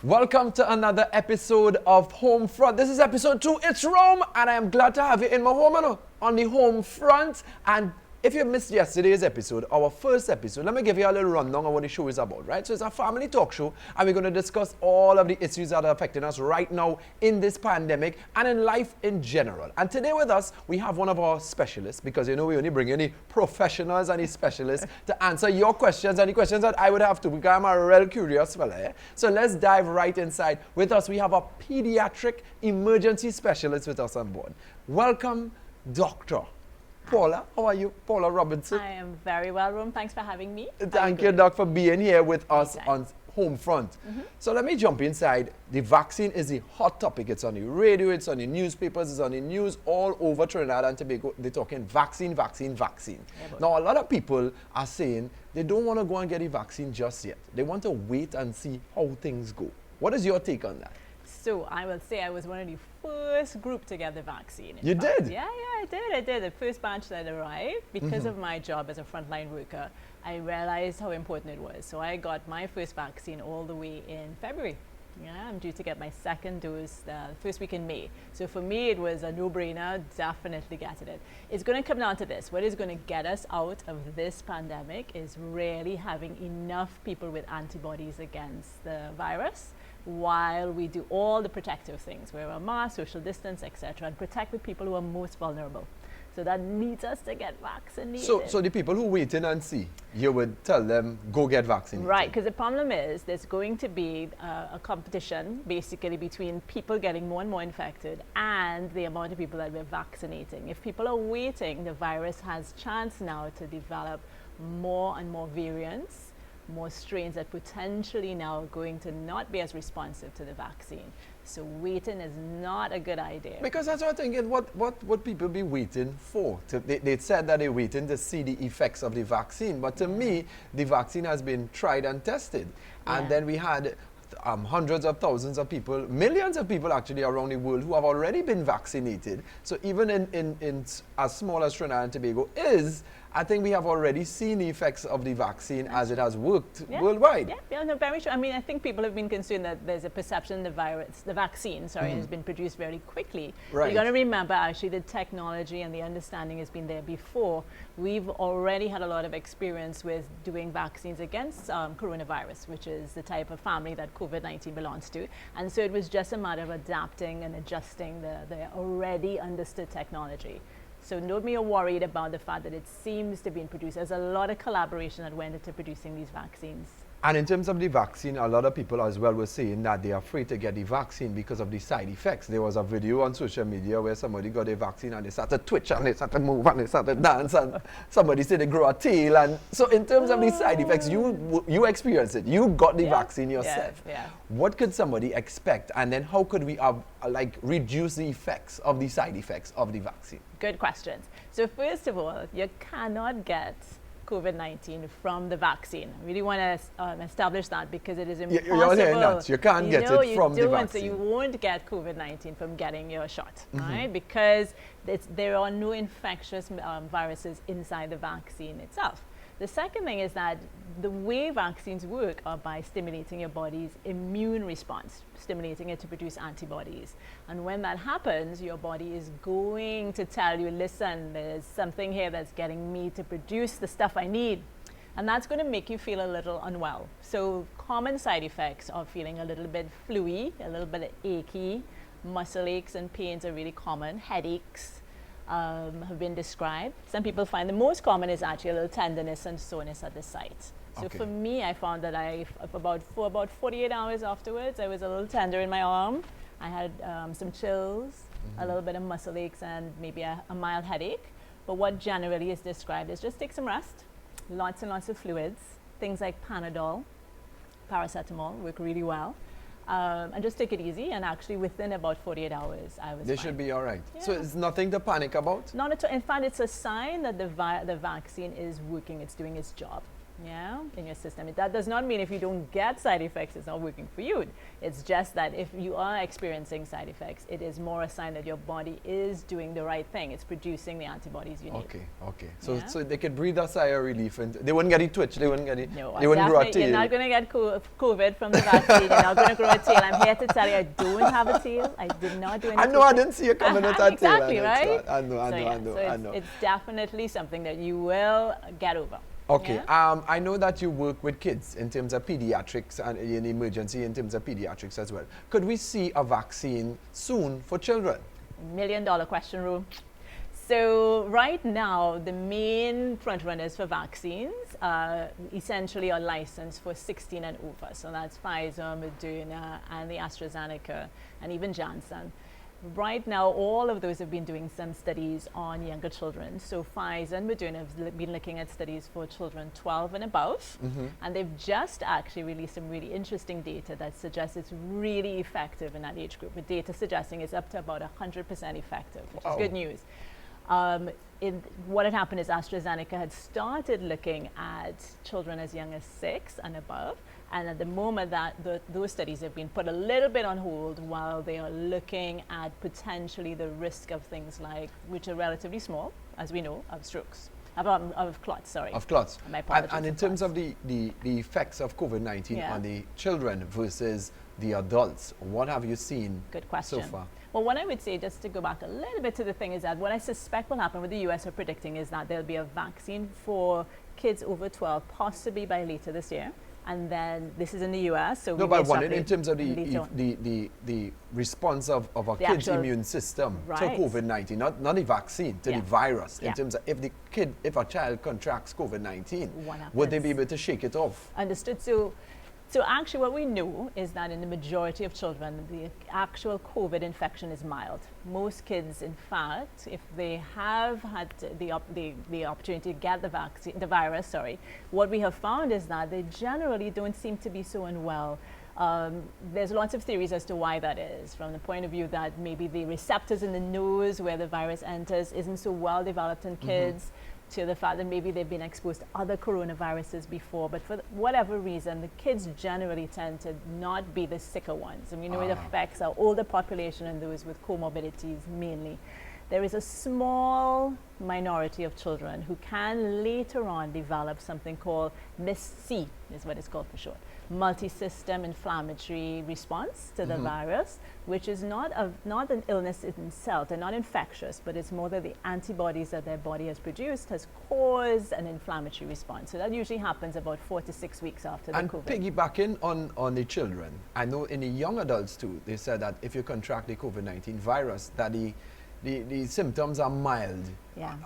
Welcome to another episode of Home Front. This is episode 2. It's Rome, and I am glad to have you in my home on the home front. And if you missed yesterday's episode, our first episode, let me give you a little rundown on what the show is about, right? So it's a family talk show, and we're going to discuss all of the issues that are affecting us right now in this pandemic and in life in general. And today with us, we have one of our specialists, because you know we only bring in the professionals and the specialists to answer your questions and the questions that I would have to, because I'm a real curious fella. Eh? So let's dive right inside. With us, we have a pediatric emergency specialist with us on board. Welcome, Doctor Paula. How are you? Paula Robertson. I am very well, Rome. Thanks for having me. Thank you, Doc, for being here with us on Home Front. So let me jump inside. The vaccine is the hot topic. It's on the radio, it's on the newspapers, it's on the news all over Trinidad and Tobago. They're talking vaccine. Yeah, now, a lot of people are saying they don't want to go and get the vaccine just yet. They want to wait and see how things go. What is your take on that? So I will say I was one of the first group to get the vaccine. You did? Yeah, I did. The first batch that arrived, because of my job as a frontline worker, I realized how important it was. So I got my first vaccine all the way in February. Yeah, I'm due to get my second dose the first week in May. So for me, it was a no-brainer, definitely getting it. It's going to come down to this. What is going to get us out of this pandemic is really having enough people with antibodies against the virus, while we do all the protective things, wear a mask, social distance, etc., and protect the people who are most vulnerable. So that needs us to get vaccinated. So the people who wait in and see, you would tell them, go get vaccinated. Right, because the problem is there's going to be a competition basically between people getting more and more infected and the amount of people that we're vaccinating. If people are waiting, the virus has chance now to develop more and more variants, more strains that potentially now are going to not be as responsive to the vaccine. So waiting is not a good idea. Because that's what I'm thinking, what would people be waiting for? They said that they're waiting to see the effects of the vaccine, but to me, the vaccine has been tried and tested. And then we had hundreds of thousands of people, millions of people actually around the world who have already been vaccinated. So even in as small as Trinidad and Tobago is, I think we have already seen the effects of the vaccine as it has worked worldwide. Yeah, no, very true. I mean, I think people have been concerned that there's a perception the vaccine, has been produced very quickly. Right. You got to remember, actually, the technology and the understanding has been there before. We've already had a lot of experience with doing vaccines against coronavirus, which is the type of family that COVID-19 belongs to. And so it was just a matter of adapting and adjusting the already understood technology. So don't be worried about the fact that it seems to be produced. There's a lot of collaboration that went into producing these vaccines. And in terms of the vaccine, a lot of people as well were saying that they're afraid to get the vaccine because of the side effects. There was a video on social media where somebody got a vaccine and they started to twitch and they started to move and they started to dance and somebody said they grow a tail. And so in terms of the side effects, you experienced it. You got the vaccine yourself. Yeah. What could somebody expect? And then how could we reduce the effects of the side effects of the vaccine? Good questions. So first of all, you cannot get COVID-19 from the vaccine. I really want to establish that because it is impossible. You're saying that you can't get it from the vaccine. So you won't get COVID-19 from getting your shot, right? Because there are no infectious viruses inside the vaccine itself. The second thing is that the way vaccines work are by stimulating your body's immune response, stimulating it to produce antibodies. And when that happens, your body is going to tell you, listen, there's something here that's getting me to produce the stuff I need. And that's going to make you feel a little unwell. So common side effects are feeling a little bit fluey, a little bit achy, muscle aches and pains are really common, headaches have been described. Some people find the most common is actually a little tenderness and soreness at the site. So for me, I found that for about 48 hours afterwards, I was a little tender in my arm. I had some chills, a little bit of muscle aches, and maybe a mild headache. But what generally is described is just take some rest, lots and lots of fluids, things like Panadol, paracetamol work really well. And just take it easy, and actually within about 48 hours I was They fine. should be all right. Yeah. So it's nothing to panic about? Not at all. In fact, it's a sign that the vaccine is working, it's doing its job. yeah, in your system. That does not mean if you don't get side effects, it's not working for you. It's just that if you are experiencing side effects, it is more a sign that your body is doing the right thing. It's producing the antibodies you need. Okay. So, Yeah. so they could breathe a sigh of relief, and they wouldn't get it twitch. They wouldn't get it. No, They wouldn't grow a definitely, tail. you're not going to get COVID from the vaccine. You're not going to grow a tail. I'm here to tell you, I don't have a tail. I did not do anything. I know. I didn't see you coming with that tail. Exactly, right? I know. I know. It's definitely something that you will get over. Okay. Yeah? I know that you work with kids in terms of pediatrics and in emergency in terms of pediatrics as well. Could we see a vaccine soon for children? $1 million question, Ru. So right now, the main front runners for vaccines essentially are licensed for 16 and over. So that's Pfizer, Moderna, and the AstraZeneca, and even Janssen. Right now, all of those have been doing some studies on younger children. So Pfizer and Moderna have been looking at studies for children 12 and above. And they've just actually released some really interesting data that suggests it's really effective in that age group, with data suggesting it's up to about 100% effective, which is good news. What had happened is AstraZeneca had started looking at children as young as 6 and above, and at the moment that those studies have been put a little bit on hold while they are looking at potentially the risk of things like, which are relatively small, as we know, of strokes. Of clots, sorry. Of clots. My apologies. And in terms of the effects of COVID-19 on the children versus the adults, what have you seen Good question. so far? Well, what I would say, just to go back a little bit to the thing, is that what I suspect will happen, what the US are predicting, is that there'll be a vaccine for kids over 12, possibly by later this year. And then this is in the US. So no, but in terms of the response of a kid's immune system to COVID-19, not the vaccine, to the virus, in terms of if a child contracts COVID-19, would they be able to shake it off? Understood. So actually what we know is that in the majority of children, the actual COVID infection is mild. Most kids, in fact, if they have had the opportunity to get the virus, what we have found is that they generally don't seem to be so unwell. There's lots of theories as to why that is, from the point of view that maybe the receptors in the nose where the virus enters isn't so well developed in kids, to the fact that maybe they've been exposed to other coronaviruses before, but for whatever reason, the kids generally tend to not be the sicker ones. And we know it affects our older population and those with comorbidities mainly. There is a small minority of children who can later on develop something called MIS-C, is what it's called for short, multi-system inflammatory response to the virus, which is not an illness in itself. They're not infectious, but it's more that the antibodies that their body has produced has caused an inflammatory response. So that usually happens about 4 to 6 weeks after the COVID. And piggybacking on the children, I know in the young adults too, they said that if you contract the COVID-19 virus, that the symptoms are mild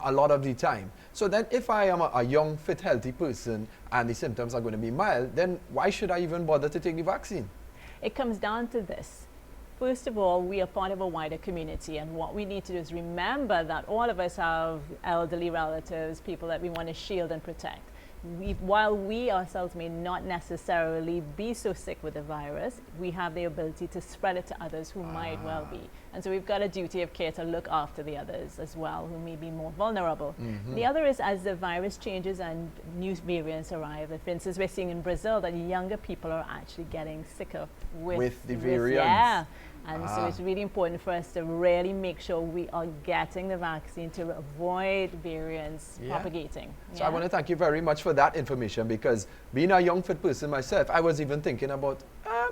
a lot of the time. So then if I am a young, fit, healthy person and the symptoms are going to be mild, then why should I even bother to take the vaccine? It comes down to this. First of all, we are part of a wider community, and what we need to do is remember that all of us have elderly relatives, people that we want to shield and protect. While we ourselves may not necessarily be so sick with the virus, we have the ability to spread it to others who might well be. And so we've got a duty of care to look after the others as well, who may be more vulnerable. The other is, as the virus changes and new variants arrive, for instance, we're seeing in Brazil that younger people are actually getting sicker with the variants. And so it's really important for us to really make sure we are getting the vaccine to avoid variants propagating. So I want to thank you very much for that information, because being a young, fit person myself, I was even thinking about,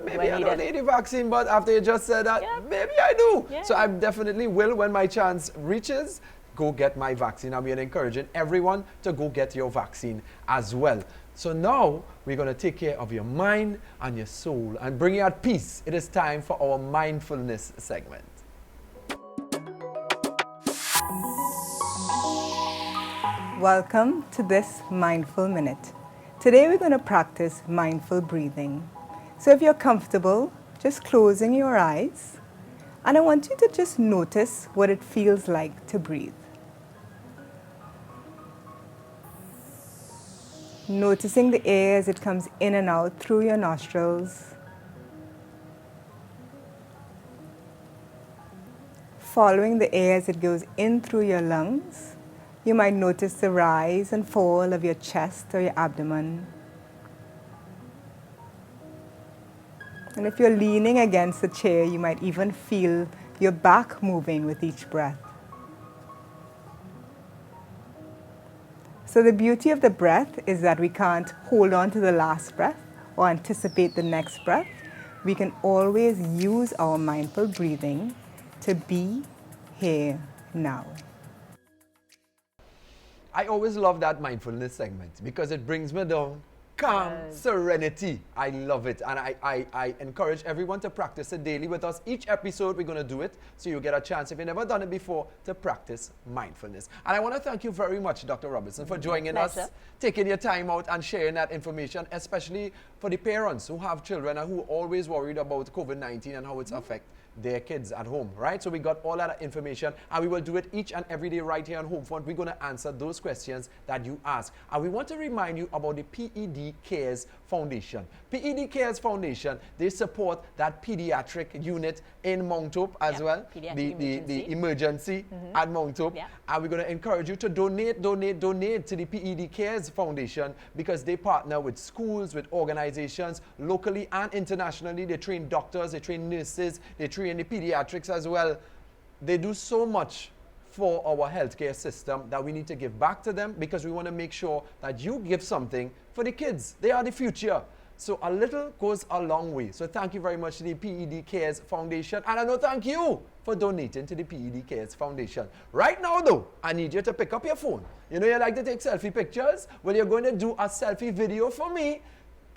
maybe I don't need the vaccine, but after you just said that, maybe I do. So I definitely will, when my chance reaches, go get my vaccine. And we are encouraging everyone to go get your vaccine as well. So now we're going to take care of your mind and your soul and bring you at peace. It is time for our mindfulness segment. Welcome to this Mindful Minute. Today we're going to practice mindful breathing. So if you're comfortable, just closing your eyes, and I want you to just notice what it feels like to breathe. Noticing the air as it comes in and out through your nostrils. Following the air as it goes in through your lungs. You might notice the rise and fall of your chest or your abdomen. And if you're leaning against the chair, you might even feel your back moving with each breath. So the beauty of the breath is that we can't hold on to the last breath or anticipate the next breath. We can always use our mindful breathing to be here now. I always love that mindfulness segment because it brings me down. Calm, serenity. I love it. And I encourage everyone to practice it daily with us. Each episode, we're going to do it. So you get a chance, if you've never done it before, to practice mindfulness. And I want to thank you very much, Dr. Robertson, for joining us, taking your time out and sharing that information, especially for the parents who have children and who are always worried about COVID-19 and how it's affecting their kids at home, right? So we got all that information, and we will do it each and every day right here on Homefront. We're going to answer those questions that you ask. And we want to remind you about the PED CARES Foundation. PED CARES Foundation, they support that pediatric unit in Mount Hope as well, the emergency at Mount Hope. And we're going to encourage you to donate to the PED CARES Foundation because they partner with schools, with organizations, locally and internationally. They train doctors, they train nurses, they train the pediatrics as well. They do so much for our healthcare system that we need to give back to them because we want to make sure that you give something for the kids. They are the future. So a little goes a long way. So thank you very much to the PED CARES Foundation. And I know thank you for donating to the PED CARES Foundation. Right now though, I need you to pick up your phone. You know you like to take selfie pictures? Well, you're going to do a selfie video for me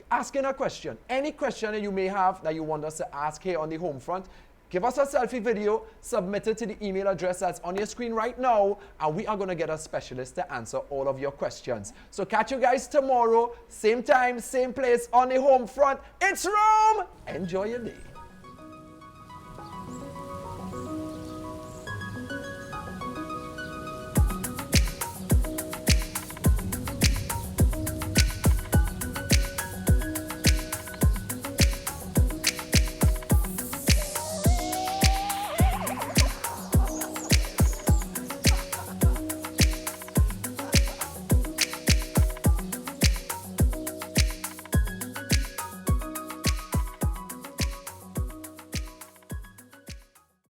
asking a question. Any question that you may have that you want us to ask here on the Homefront, give us a selfie video, submit it to the email address that's on your screen right now, and we are going to get a specialist to answer all of your questions. So catch you guys tomorrow, same time, same place on the Homefront. It's Rome! Enjoy your day.